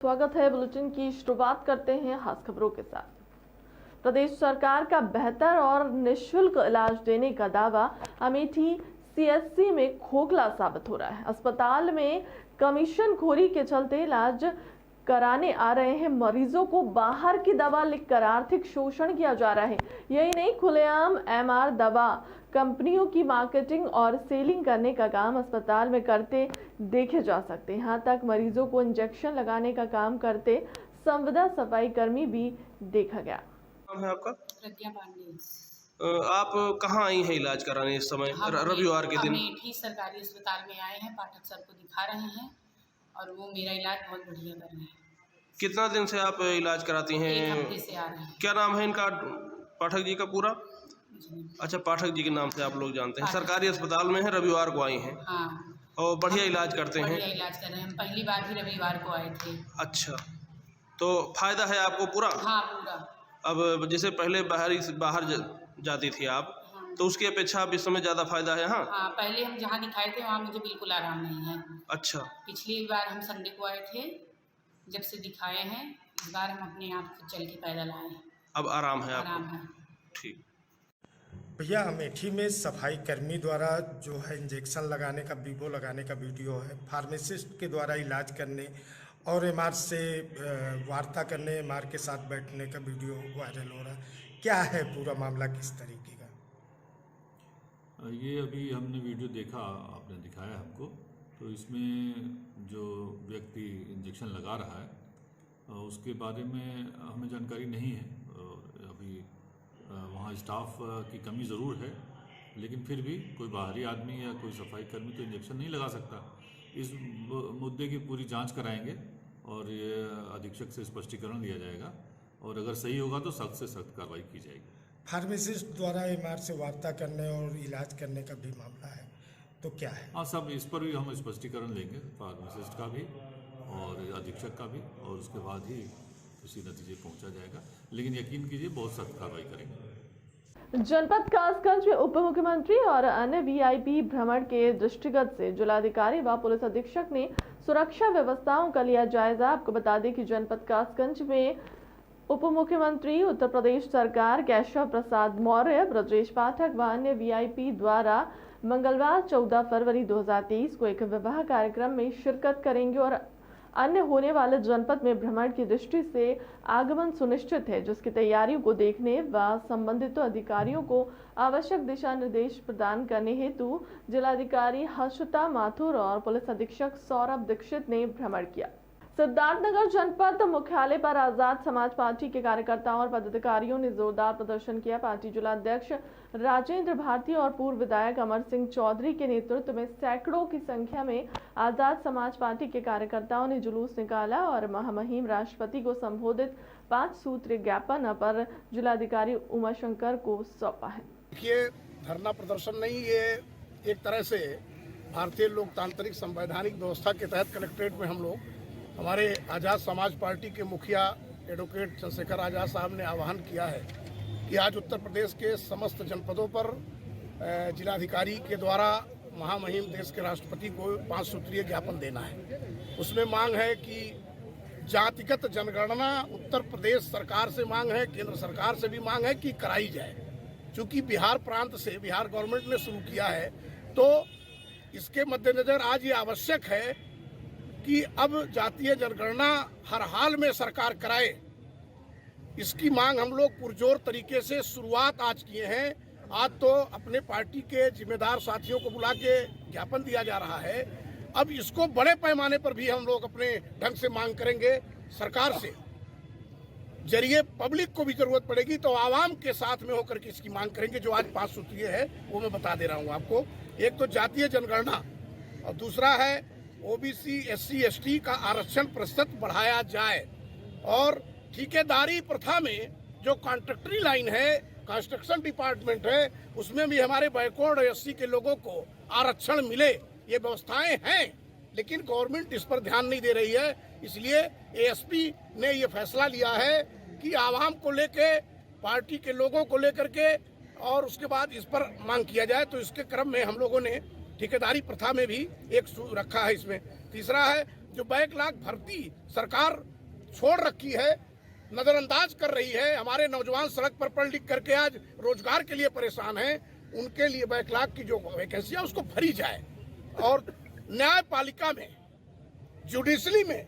स्वागत है। बुलेटिन की शुरुआत करते हैं खास खबरों के साथ। प्रदेश सरकार का बेहतर और निःशुल्क इलाज देने का दावा अमेठी सीएचसी में खोखला साबित हो रहा है। अस्पताल में कमीशनखोरी के चलते इलाज कराने आ रहे हैं मरीजों को बाहर की दवा लिखकर आर्थिक शोषण किया जा रहा है। यही नहीं, खुलेआम एमआर दवा कंपनियों की मार्केटिंग और सेलिंग करने का काम अस्पताल में करते देखे जा सकते हैं। यहाँ तक मरीजों को इंजेक्शन लगाने का काम करते संविदा सफाई कर्मी भी देखा गया। नाम है आपका? प्रज्ञा पांडे। आप कहाँ आई हैं इलाज कराने इस समय रविवार के दिन? अमेठी सरकारी अस्पताल में आए हैं, पाठक सर को दिखा रहे हैं और वो मेरा इलाज बहुत बढ़िया कर रहे हैं। कितना दिन से आप इलाज कराती हैं? 1 हफ्ते से आ रहे हैं। क्या नाम है इनका, पाठक जी का पूरा? अच्छा, पाठक जी के नाम से आप लोग जानते हैं। सरकारी अस्पताल में है, रविवार को आई हैं। हाँ, और बढ़िया इलाज करते हैं। बढ़िया इलाज कर रहे हैं। हम पहली बार भी रविवार को आए थे। अच्छा, तो फायदा है आपको पूरा? हाँ, पूरा। अब जैसे पहले बाहर जाती थी आप, हाँ। तो उसकी अपेक्षा अब इस समय ज़्यादा फायदा है? हाँ, पहले हम जहाँ दिखाए थे वहाँ मुझे बिल्कुल आराम नहीं है। अच्छा, पिछली बार हम संडे को आए थे, जब से दिखाए हैं। इस बार हम अपने आप खुद चल के पैदल आए हैं। अब आराम है आराम आपको? है। ठीक। भैया, अमेठी में सफाई कर्मी द्वारा जो है इंजेक्शन लगाने का, वीवो लगाने का वीडियो है, फार्मासिस्ट के द्वारा इलाज करने और एमआर से वार्ता करने, एमआर के साथ बैठने का वीडियो वायरल हो रहा है। क्या है पूरा मामला, किस तरीके का? ये अभी हमने वीडियो देखा, आपने दिखाया हमको, तो इसमें जो व्यक्ति इंजेक्शन लगा रहा है उसके बारे में हमें जानकारी नहीं है। अभी वहाँ स्टाफ की कमी ज़रूर है, लेकिन फिर भी कोई बाहरी आदमी या कोई सफाई कर्मी तो इंजेक्शन नहीं लगा सकता। इस मुद्दे की पूरी जांच कराएंगे और ये अधीक्षक से स्पष्टीकरण लिया जाएगा और अगर सही होगा तो सख्त से सख्त कार्रवाई की जाएगी। फार्मासिस्ट द्वारा एमआर से वार्ता करने और इलाज करने का भी मामला है, तो क्या है? हाँ, सब इस पर भी हम स्पष्टीकरण लेंगे, फार्मासिस्ट का भी और अधीक्षक का भी, और उसके बाद ही उसी नतीजे पहुंचा जाएगा। लेकिन यकीन कीजिए बहुत सख्त कार्रवाई करेंगे। जनपद कासगंज में उप मुख्यमंत्री और अन्य वीआईपी भ्रमण के दृष्टिगत से जिलाधिकारी व पुलिस अधीक्षक ने सुरक्षा व्यवस्थाओं का लिया जायजा। आपको बता दें कि जनपद कासगंज में उप मुख्यमंत्री उत्तर प्रदेश सरकार केशव प्रसाद मौर्य, ब्रजेश पाठक व अन्य वीआईपी द्वारा मंगलवार 14 फरवरी 2023 को एक विवाह कार्यक्रम में शिरकत करेंगे और अन्य होने वाले जनपद में भ्रमण की दृष्टि से आगमन सुनिश्चित है, जिसकी तैयारियों को देखने व संबंधित अधिकारियों को आवश्यक दिशा निर्देश प्रदान करने हेतु जिलाधिकारी हर्षिता माथुर और पुलिस अधीक्षक सौरभ दीक्षित ने भ्रमण किया। सिद्धार्थनगर जनपद मुख्यालय पर आजाद समाज पार्टी के कार्यकर्ताओं और पदाधिकारियों ने जोरदार प्रदर्शन किया। पार्टी जिलाध्यक्ष राजेंद्र भारती और पूर्व विधायक अमर सिंह चौधरी के नेतृत्व में सैकड़ों की संख्या में आजाद समाज पार्टी के कार्यकर्ताओं ने जुलूस निकाला और महामहिम राष्ट्रपति को संबोधित 5 सूत्रीय ज्ञापन अपर जिलाधिकारी उमाशंकर को सौंपा है। ये धरना प्रदर्शन नहीं, ये एक तरह से भारतीय लोकतांत्रिक संवैधानिक व्यवस्था के तहत कलेक्ट्रेट में हम लोग, हमारे आज़ाद समाज पार्टी के मुखिया एडवोकेट चंद्रशेखर आज़ाद साहब ने आह्वान किया है कि आज उत्तर प्रदेश के समस्त जनपदों पर जिलाधिकारी के द्वारा महामहिम देश के राष्ट्रपति को 5 सूत्रीय ज्ञापन देना है। उसमें मांग है कि जातिगत जनगणना उत्तर प्रदेश सरकार से मांग है, केंद्र सरकार से भी मांग है कि कराई जाए। चूँकि बिहार प्रांत से बिहार गवर्नमेंट ने शुरू किया है, तो इसके मद्देनजर आज ये आवश्यक है कि अब जातीय जनगणना हर हाल में सरकार कराए। इसकी मांग हम लोग पुरजोर तरीके से शुरुआत आज किए हैं। आज तो अपने पार्टी के जिम्मेदार साथियों को बुला के ज्ञापन दिया जा रहा है। अब इसको बड़े पैमाने पर भी हम लोग अपने ढंग से मांग करेंगे सरकार से। जरिए पब्लिक को भी जरूरत पड़ेगी तो आवाम के साथ में होकर के इसकी मांग करेंगे। जो आज 5 सूत्रीय है वो मैं बता दे रहा हूँ आपको। एक तो जातीय जनगणना और दूसरा है ओबीसी एससी एसटी का आरक्षण प्रतिशत बढ़ाया जाए और ठेकेदारी प्रथा में जो कॉन्ट्रैक्टरी लाइन है, कंस्ट्रक्शन डिपार्टमेंट है, उसमें भी हमारे बैकवर्ड एससी के लोगों को आरक्षण मिले। ये व्यवस्थाएं हैं, लेकिन गवर्नमेंट इस पर ध्यान नहीं दे रही है। इसलिए एएसपी ने ये फैसला लिया है कि आवाम को लेके, पार्टी के लोगों को लेकर के और उसके बाद इस पर मांग किया जाए। तो इसके क्रम में हम लोगों ने ठेकेदारी प्रथा में भी एक रखा है इसमें। तीसरा है जो बैकलॉग भर्ती सरकार छोड़ रखी है, नजरअंदाज कर रही है, हमारे नौजवान सड़क पर पढ़ लिख करके आज रोजगार के लिए परेशान हैं, उनके लिए बैकलॉग की जो वैकेंसी है उसको भरी जाए। और न्यायपालिका में, जुडिशरी में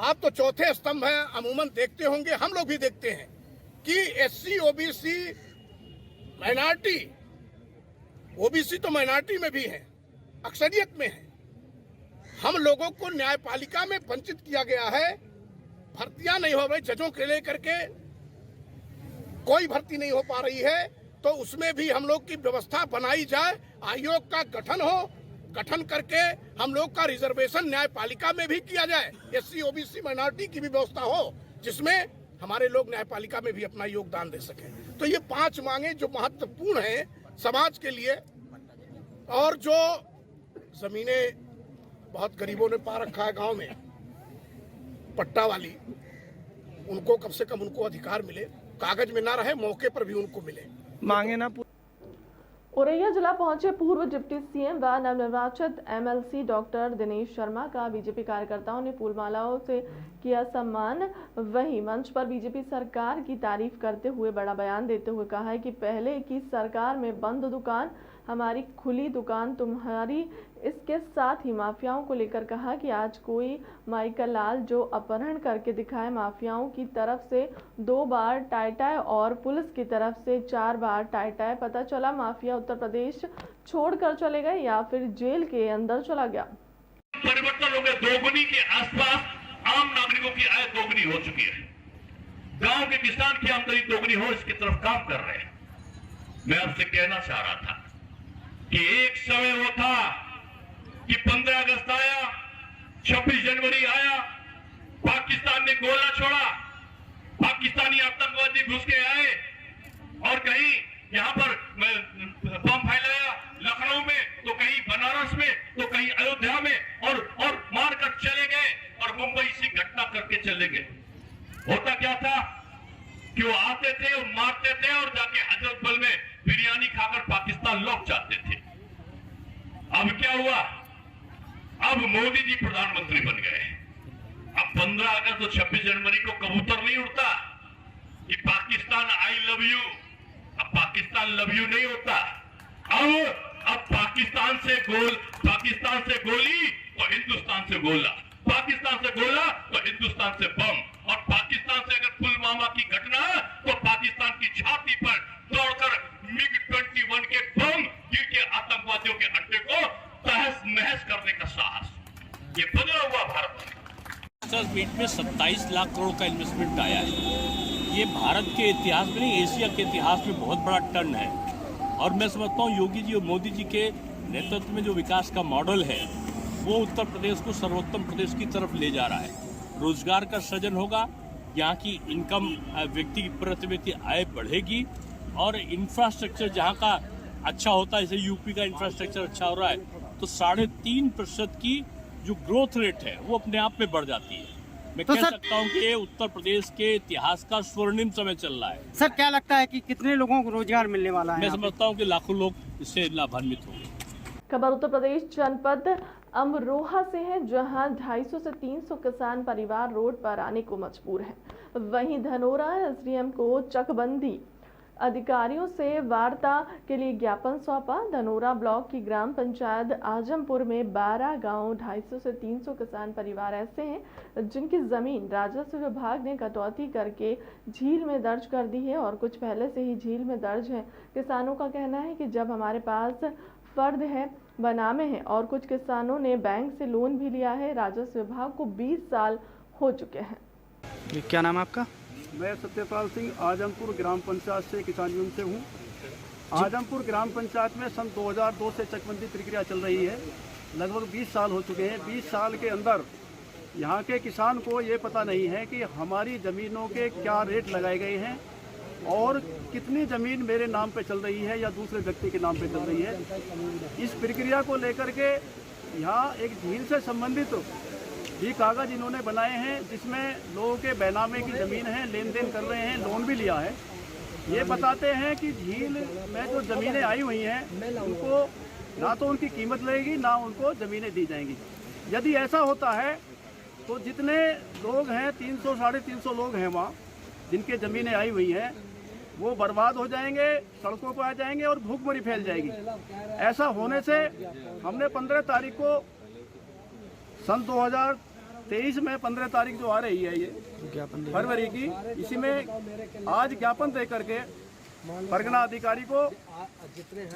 आप तो चौथे स्तंभ हैं, अमूमन देखते होंगे, हम लोग भी देखते हैं कि एससी, ओबीसी, माइनॉरिटी, ओबीसी तो माइनॉरिटी में भी है, अक्सरियत में है, हम लोगों को न्यायपालिका में वंचित किया गया है। भर्तियां नहीं हो रही, जजों के लेकर के कोई भर्ती नहीं हो पा रही है, तो उसमें भी हम लोग की व्यवस्था बनाई जाए, आयोग का गठन हो, गठन करके हम लोग का रिजर्वेशन न्यायपालिका में भी किया जाए, एससी, ओबीसी, माइनॉरिटी की भी व्यवस्था हो, जिसमें हमारे लोग न्यायपालिका में भी अपना योगदान दे सकें। तो ये 5 मांगे जो महत्वपूर्ण है समाज के लिए। और जो जमीनें बहुत गरीबों ने पा रखा है गांव में, पट्टा वाली, उनको कम से कम उनको अधिकार मिले, कागज में ना रहे, मौके पर भी उनको मिले। मांगे ना। औरैया जिला पहुंचे पूर्व डिप्टी सीएम व नवनिर्वाचित एमएलसी डॉक्टर दिनेश शर्मा का बीजेपी कार्यकर्ताओं ने फूलमालाओं से किया सम्मान। वहीं मंच पर बीजेपी सरकार की तारीफ करते हुए बड़ा बयान देते हुए कहा है कि पहले की सरकार में बंद दुकान, हमारी खुली दुकान तुम्हारी। इसके साथ ही माफियाओं को लेकर कहा कि आज कोई माइकल लाल जो अपहरण करके दिखाए, माफियाओं की तरफ से 2 बार टाइटाई और पुलिस की तरफ से 4 बार टाइटाई। पता चला माफिया उत्तर प्रदेश छोड़कर चले गए या फिर जेल के अंदर चला गया। परिवर्तन हो गया, दोगुनी के आसपास आम नागरिकों की आय दोगुनी हो चुकी है, गांव के किसान की आमदनी दोगुनी हो, इसकी तरफ काम कर रहे हैं। मैं आपसे कहना चाह रहा था कि एक समय वो था कि 15 अगस्त आया, 26 जनवरी आया, पाकिस्तान ने गोला छोड़ा, पाकिस्तानी आतंकवादी घुस के आए और कहीं यहां पर बम फैलाया लखनऊ में, तो कहीं बनारस में, तो कहीं अयोध्या में, और मारकर चले गए और मुंबई से घटना करके चले गए। होता क्या था कि वो आते थे और मारते थे और जाके हजरतबल में बिरयानी खाकर पाकिस्तान लौट जाते थे। अब क्या हुआ? अब मोदी जी प्रधानमंत्री बन गए। अब 15 अगस्त और 26 जनवरी को कबूतर नहीं उड़ता कि पाकिस्तान आई लव यू। अब पाकिस्तान लव यू नहीं होता। अब पाकिस्तान से गोली तो हिंदुस्तान से गोला, पाकिस्तान से गोला तो हिंदुस्तान से बम, और पाकिस्तान से अगर पुलवामा की घटना तो पाकिस्तान की छाती पर दौड़कर MiG-21 के बम गिर के आतंकवादियों के अड्डे को तहस नहस करने का साहस, ये बदला हुआ भारत। मीट में 27 लाख करोड़ का इन्वेस्टमेंट आया है। ये भारत के इतिहास में नहीं, एशिया के इतिहास में बहुत बड़ा टर्न है। और मैं समझता हूँ योगी जी और मोदी जी के नेतृत्व में जो विकास का मॉडल है वो उत्तर प्रदेश को सर्वोत्तम प्रदेश की तरफ ले जा रहा है। रोजगार का सृजन होगा, यहाँ की इनकम व्यक्ति की प्रति व्यक्ति आय बढ़ेगी, और इंफ्रास्ट्रक्चर जहाँ का अच्छा होता है, जैसे यूपी का इंफ्रास्ट्रक्चर अच्छा हो रहा है, तो 3.5% की जो ग्रोथ रेट है वो अपने आप में बढ़ जाती है। मैं कह सकता हूँ कि उत्तर प्रदेश के इतिहास का स्वर्णिम समय चल रहा है। सर क्या लगता है कि कितने लोगों को रोजगार मिलने वाला है? मैं समझता हूँ कि लाखों लोग इससे लाभान्वित होंगे। खबर उत्तर प्रदेश जनपद अमरोहा से है, जहां 250 से 300 किसान परिवार रोड पर आने को मजबूर हैं। वहीं धनोरा एसडीएम को चकबंदी अधिकारियों से वार्ता के लिए ज्ञापन सौंपा। धनोरा ब्लॉक की ग्राम पंचायत आजमपुर में 12 गांव 250 से 300 किसान परिवार ऐसे हैं जिनकी जमीन राजस्व विभाग ने कटौती करके झील में दर्ज कर दी है, और कुछ पहले से ही झील में दर्ज है। किसानों का कहना है कि जब हमारे पास फर्द है, बनामे हैं, और कुछ किसानों ने बैंक से लोन भी लिया है। राजस्व विभाग को 20 साल हो चुके हैं। क्या नाम है आपका? मैं सत्यपाल सिंह आजमपुर ग्राम पंचायत से किसान यूनियन से हूँ। आजमपुर ग्राम पंचायत में सन 2002 से चकबंदी प्रक्रिया चल रही है। लगभग 20 साल हो चुके हैं। 20 साल के अंदर यहाँ के किसान को ये पता नहीं है कि हमारी ज़मीनों के क्या रेट लगाए गए हैं और कितनी ज़मीन मेरे नाम पे चल रही है या दूसरे व्यक्ति के नाम पे चल रही है। इस प्रक्रिया को लेकर के यहाँ एक झील से संबंधित भी कागज़ इन्होंने बनाए हैं, जिसमें लोगों के बैनामे की ज़मीन है, लेन देन कर रहे हैं, लोन भी लिया है। ये बताते हैं कि झील में जो ज़मीनें आई हुई हैं उनको ना तो उनकी कीमत लगेगी, ना उनको ज़मीनें दी जाएंगी। यदि ऐसा होता है तो जितने लोग हैं 300 साढ़े 300 लोग हैं वहाँ जिनके ज़मीनें आई हुई हैं वो बर्बाद हो जाएंगे, सड़कों पर आ जाएंगे और भूखमरी फैल जाएगी। ऐसा होने से हमने 15 तारीख को सन 2023 में 15 तारीख जो आ रही है ये फरवरी की, इसी में आज ज्ञापन दे करके परगना अधिकारी को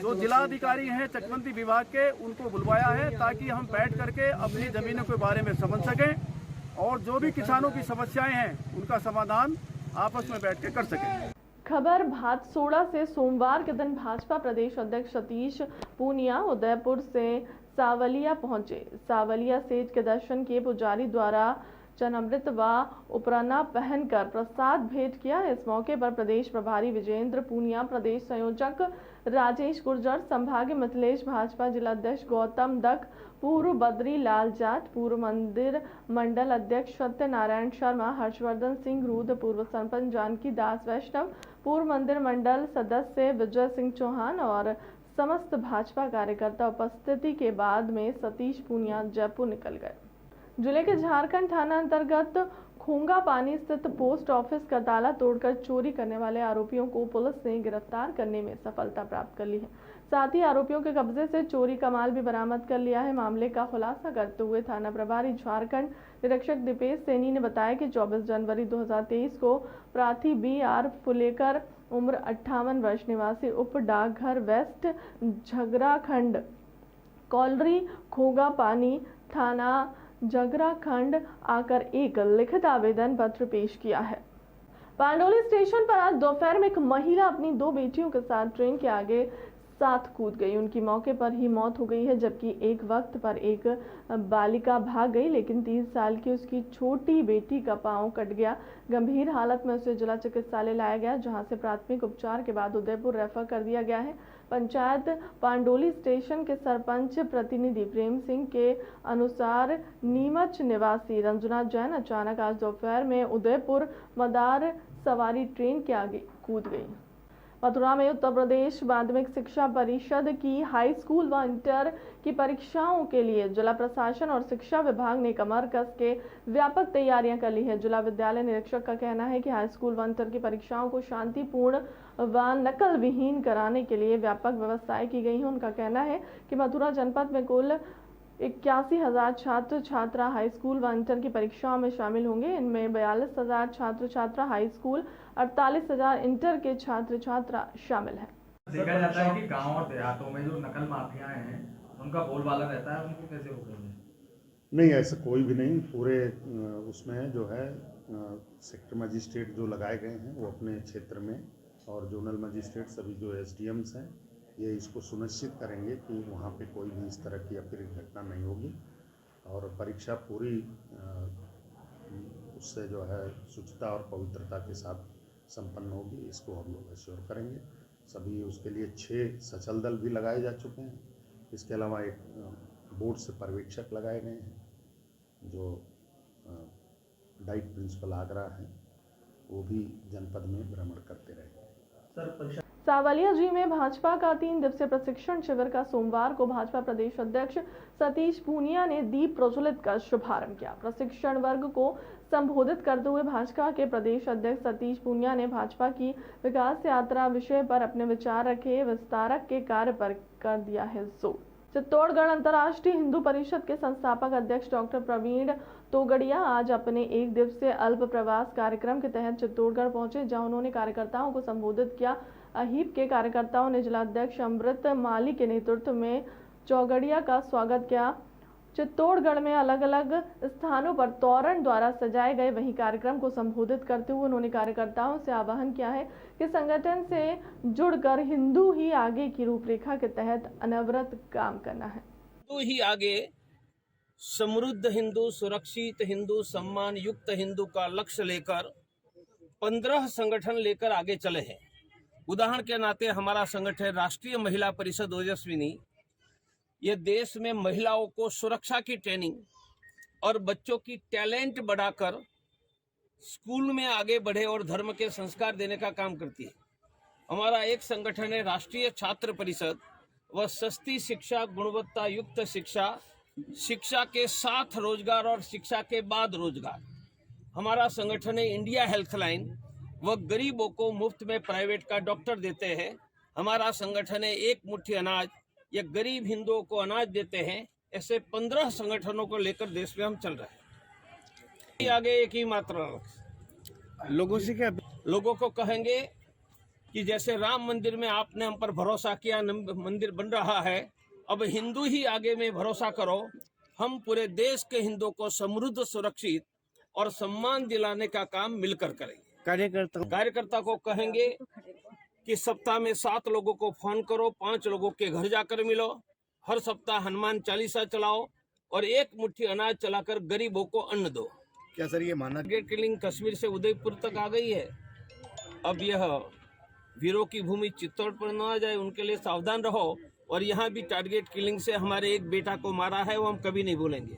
जो जिला अधिकारी हैं चकबंदी विभाग के उनको बुलवाया है ताकि हम बैठ करके अपनी ज़मीनों के बारे में समझ सकें और जो भी किसानों की समस्याएं हैं उनका समाधान आपस में बैठ के कर सकें। खबर भातसोड़ा से सोमवार के दिन भाजपा प्रदेश अध्यक्ष सतीश पूनिया उदयपुर से सावलिया पहुंचे। सावलिया सेठ के दर्शन किए पुजारी द्वारा चरणामृत व उपरना पहनकर प्रसाद भेंट किया। इस मौके पर प्रदेश प्रभारी विजेंद्र पूनिया, प्रदेश संयोजक राजेश गुर्जर, संभागीय मिथिलेश भाजपा जिलाध्यक्ष गौतम दक, पूर्व बद्री लाल जाट, पूर्व मंदिर मंडल अध्यक्ष सत्यनारायण शर्मा, हर्षवर्धन सिंह रूद, पूर्व सरपंच जानकी दास वैष्णव, पूर्व मंदिर मंडल सदस्य विजय सिंह चौहान और समस्त भाजपा कार्यकर्ता उपस्थिति के बाद में सतीश पूनिया जयपुर निकल गए। जिले के झारखंड थाना अंतर्गत खोंगा पानी स्थित पोस्ट ऑफिस का ताला तोड़कर चोरी करने वाले आरोपियों को पुलिस ने गिरफ्तार करने में सफलता प्राप्त कर ली है। साथ ही आरोपियों के कब्जे से चोरी का माल भी बरामद कर लिया है। मामले का खुलासा करते हुए थाना प्रभारी झारखंड निरीक्षक दीपेश सैनी ने बताया कि 24 जनवरी 2023 को प्रार्थी BR फुलेकर उम्र 58 वर्ष निवासी उप डाकघर वेस्ट झगराखंड कॉलरी खोगा पानी थाना झगराखंड आकर एक लिखित आवेदन पत्र पेश किया है। पांडोली स्टेशन पर आज दोपहर में एक महिला अपनी 2 बेटियों के साथ ट्रेन के आगे साथ कूद गई। उनकी मौके पर ही मौत हो गई है, जबकि एक वक्त पर एक बालिका भाग गई, लेकिन 30 साल की उसकी छोटी बेटी का पांव कट गया। गंभीर हालत में उसे जिला चिकित्सालय लाया गया, जहां से प्राथमिक उपचार के बाद उदयपुर रेफर कर दिया गया है। पंचायत पांडोली स्टेशन के सरपंच प्रतिनिधि प्रेम सिंह के अनुसार नीमच निवासी रंजना जैन अचानक आज दोपहर में उदयपुर मदार सवारी ट्रेन के आगे कूद गई। मथुरा में उत्तर प्रदेश माध्यमिक शिक्षा परिषद की हाई स्कूल व इंटर की परीक्षाओं के लिए जिला प्रशासन और शिक्षा विभाग ने कमर कस के व्यापक तैयारियां कर ली है। जिला विद्यालय निरीक्षक का कहना है कि हाई स्कूल व इंटर की परीक्षाओं को शांतिपूर्ण व नकल विहीन कराने के लिए व्यापक व्यवस्थाएं की गई हैं। उनका कहना है कि मथुरा जनपद में कुल 81,000 छात्र छात्रा हाई स्कूल व इंटर की परीक्षाओं में शामिल होंगे। इनमें 42,000 छात्र छात्रा हाई स्कूल, 48,000 इंटर के छात्र छात्रा शामिल हैं। देखा जाता है कि गांव और देहातों में जो नकल माफियाएं हैं उनका बोलबाला रहता है, उनको कैसे रोकेंगे? नहीं, ऐसा कोई भी नहीं। पूरे उसमें जो है सेक्टर मजिस्ट्रेट जो लगाए गए हैं वो अपने क्षेत्र में और जोनल मजिस्ट्रेट सभी जो SDMs हैं ये इसको सुनिश्चित करेंगे कि वहाँ पे कोई भी इस तरह की अप्रिय घटना नहीं होगी और परीक्षा पूरी उससे जो है शुचिता और पवित्रता के साथ संपन्न होगी। इसको हम लोग एश्योर करेंगे। सभी उसके लिए 6 सचल दल भी लगाए जा चुके हैं। इसके अलावा एक बोर्ड से पर्यवेक्षक लगाए गए हैं जो डाइट प्रिंसिपल आगरा हैं, वो भी जनपद में भ्रमण करते रहेंगे। सावलिया जी में भाजपा का 3 दिवसीय प्रशिक्षण शिविर का सोमवार को भाजपा प्रदेश अध्यक्ष सतीश पूनिया ने दीप प्रज्वलित कर शुभारंभ किया। प्रशिक्षण वर्ग को संबोधित करते हुए भाजपा के प्रदेश अध्यक्ष सतीश पूनिया ने भाजपा की विकास यात्रा विषय पर अपने विचार रखे। विस्तारक के कार्य पर कर दिया है जोर। चित्तौड़गढ़ अंतर्राष्ट्रीय हिंदू परिषद के संस्थापक अध्यक्ष डॉक्टर प्रवीण तोगड़िया आज अपने 1 दिवसीय अल्प प्रवास कार्यक्रम के तहत चित्तौड़गढ़ पहुंचे, जहां उन्होंने कार्यकर्ताओं को संबोधित किया। अहीप के कार्यकर्ताओं ने जिलाध्यक्ष अमृत माली के नेतृत्व में चौगड़िया का स्वागत किया। चित्तौड़गढ़ में अलग अलग स्थानों पर तोरण द्वारा सजाए गए वहीं कार्यक्रम को संबोधित करते हुए उन्होंने कार्यकर्ताओं से आह्वान किया है कि संगठन से जुड़कर हिंदू ही आगे की रूपरेखा के तहत अनवरत काम करना है। हिंदू ही आगे, समृद्ध हिंदू, सुरक्षित हिंदू, सम्मान युक्त हिंदू का लक्ष्य लेकर 15 संगठन लेकर आगे चले हैं। उदाहरण के नाते हमारा संगठन राष्ट्रीय महिला परिषद ओजस्विनी, ये देश में महिलाओं को सुरक्षा की ट्रेनिंग और बच्चों की टैलेंट बढ़ाकर स्कूल में आगे बढ़े और धर्म के संस्कार देने का काम करती है। हमारा एक संगठन है राष्ट्रीय छात्र परिषद, वह सस्ती शिक्षा, गुणवत्ता युक्त शिक्षा, शिक्षा के साथ रोजगार और शिक्षा के बाद रोजगार। हमारा संगठन है इंडिया हेल्थलाइन, वह गरीबों को मुफ्त में प्राइवेट का डॉक्टर देते हैं। हमारा संगठन है एक मुट्ठी अनाज, ये गरीब हिंदुओं को अनाज देते हैं। ऐसे 15 संगठनों को लेकर देश में हम चल रहे हैं। आगे एक ही मात्रा लोगों से क्या लोगों को कहेंगे कि जैसे राम मंदिर में आपने हम पर भरोसा किया, मंदिर बन रहा है, अब हिंदू ही आगे में भरोसा करो। हम पूरे देश के हिंदुओं को समृद्ध, सुरक्षित और सम्मान दिलाने का काम मिलकर करेंगे। कार्यकर्ता को कहेंगे कि सप्ताह में 7 लोगों को फोन करो, 5 लोगों के घर जाकर मिलो, हर सप्ताह हनुमान चालीसा चलाओ और एक मुट्ठी अनाज चलाकर गरीबों को अन्न दो। क्या सर ये माना टारगेट किलिंग कश्मीर से उदयपुर तक आ गई है। अब यह वीरों की भूमि चित्तौड़ पर न आ जाए, उनके लिए सावधान रहो। और यहाँ भी टारगेट किलिंग से हमारे एक बेटा को मारा है, वो हम कभी नहीं भूलेंगे।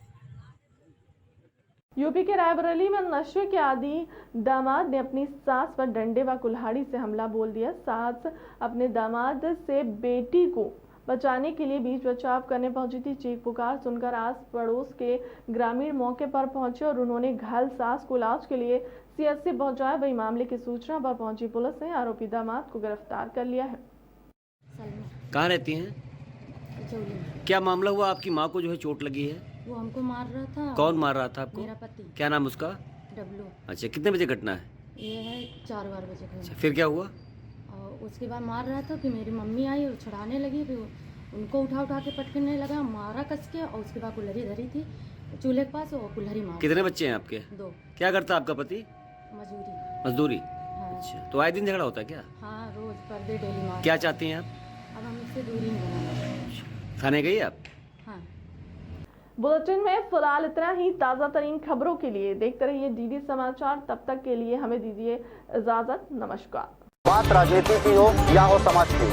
यूपी के रायबरेली में नशे के आदी दामाद ने अपनी सास पर डंडे व कुल्हाड़ी से हमला बोल दिया। सास अपने दामाद से बेटी को बचाने के लिए बीच बचाव करने पहुंची थी। चीख पुकार सुनकर आस पड़ोस के ग्रामीण मौके पर पहुंचे और उन्होंने घायल सास को इलाज के लिए सीएचसी पहुंचाया। वही मामले की सूचना पर पहुंची पुलिस ने आरोपी दामाद को गिरफ्तार कर लिया है। कहाँ रहती हैं? क्या मामला हुआ? आपकी माँ को जो है चोट लगी है। वो हमको मार रहा था। कौन मार रहा था आपको? मेरा पति। क्या नाम उसका? डब्लू। अच्छा, कितने बजे घटना है? ये है 4 बजे का। अच्छा, फिर क्या हुआ? और उसके बाद मार रहा था, फिर मेरी मम्मी आई और छुड़ाने लगी, फिर उनको उठा के पटकने लगा, मारा कस के। और उसके बाद कुल्हड़ी धरी थी चूल्हे के पास और कुल्हड़ी मार। कितने बच्चे हैं आपके? 2। क्या करता है आपका पति? मजदूरी। हाँ। अच्छा, तो आए दिन झगड़ा होता है क्या? हाँ, रोज पर डे डेली मार। क्या चाहती हैं आप? अब हम इससे दूरी नहीं बनाना। थाने गई आप? हाँ। बुलेटिन में फिलहाल इतना ही। ताज़ा तरीन खबरों के लिए देखते रहिए डीडी समाचार। तब तक के लिए हमें दीजिए इजाजत। नमस्कार। बात राजनीति की हो या हो समाज की।